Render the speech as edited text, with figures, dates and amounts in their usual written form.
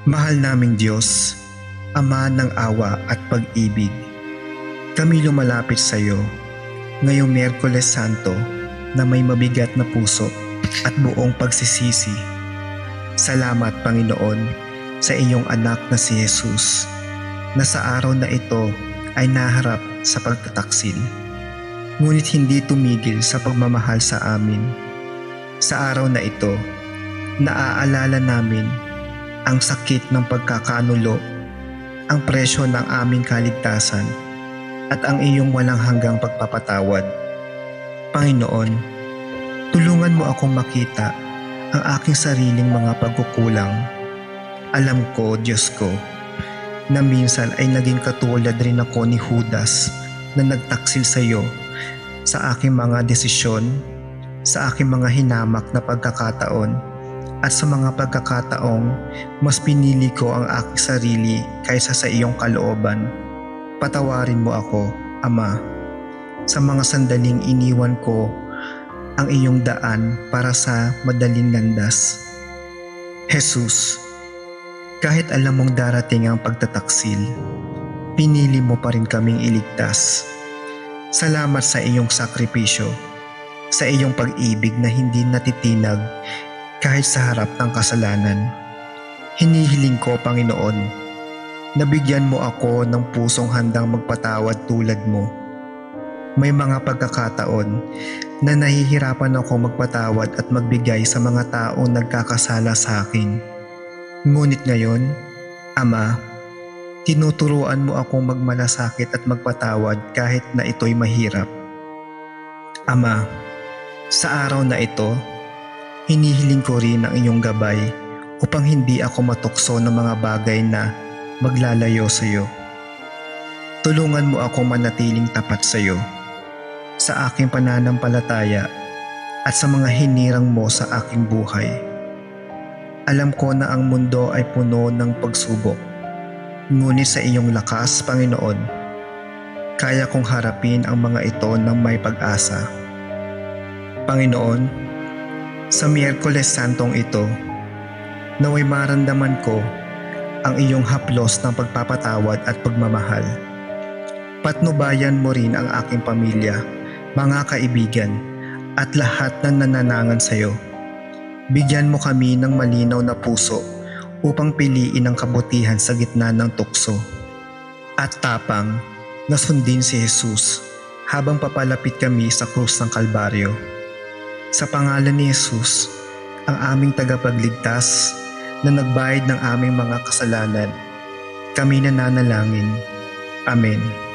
Mahal naming Diyos, Ama ng awa at pag-ibig, kami lumalapit sa iyo ngayong Miyerkules Santo na may mabigat na puso at buong pagsisisi. Salamat, Panginoon, sa iyong anak na si Jesus, na sa araw na ito ay naharap sa pagtataksil, ngunit hindi tumigil sa pagmamahal sa amin. Sa araw na ito, naaalala namin ang sakit ng pagkakanulo, ang presyo ng aming kaligtasan, at ang iyong walang hanggang pagpapatawad. Panginoon, tulungan mo akong makita ang aking sariling mga pagkukulang. Alam ko, Diyos ko, na minsan ay naging katulad rin ako ni Judas na nagtaksil sa iyo sa aking mga desisyon, sa aking mga hinamak na pagkakataon, at sa mga pagkakataong mas pinili ko ang aking sarili kaysa sa iyong kalooban. Patawarin mo ako, Ama, sa mga sandaling iniwan ko ang iyong daan para sa madaling landas. Jesus, kahit alam mong darating ang pagtataksil, pinili mo pa rin kaming iligtas. Salamat sa iyong sakripisyo, sa iyong pag-ibig na hindi natitinag kahit sa harap ng kasalanan. Hinihiling ko, Panginoon, na bigyan mo ako ng pusong handang magpatawad tulad mo. May mga pagkakataon na nahihirapan ako magpatawad at magbigay sa mga taong nagkakasala sa akin. Ngunit ngayon, Ama, tinuturuan mo akong magmalasakit at magpatawad kahit na ito'y mahirap. Ama, sa araw na ito, hinihiling ko rin ang iyong gabay upang hindi ako matukso ng mga bagay na maglalayo sa iyo. Tulungan mo akong manatiling tapat sa iyo, sa aking pananampalataya at sa mga hinirang mo sa aking buhay. Alam ko na ang mundo ay puno ng pagsubok, ngunit sa iyong lakas, Panginoon, kaya kong harapin ang mga ito ng may pag-asa. Panginoon, sa Miyerkules Santong ito, naway maramdaman ko ang iyong haplos ng pagpapatawad at pagmamahal. Patnubayan mo rin ang aking pamilya, mga kaibigan, at lahat ng nananangan sa iyo. Bigyan mo kami ng malinaw na puso upang piliin ang kabutihan sa gitna ng tukso, at tapang na sundin si Jesus habang papalapit kami sa krus ng Kalbaryo. Sa pangalan ni Jesus, ang aming tagapagligtas na nagbayad ng aming mga kasalanan, kami nananalangin. Amen.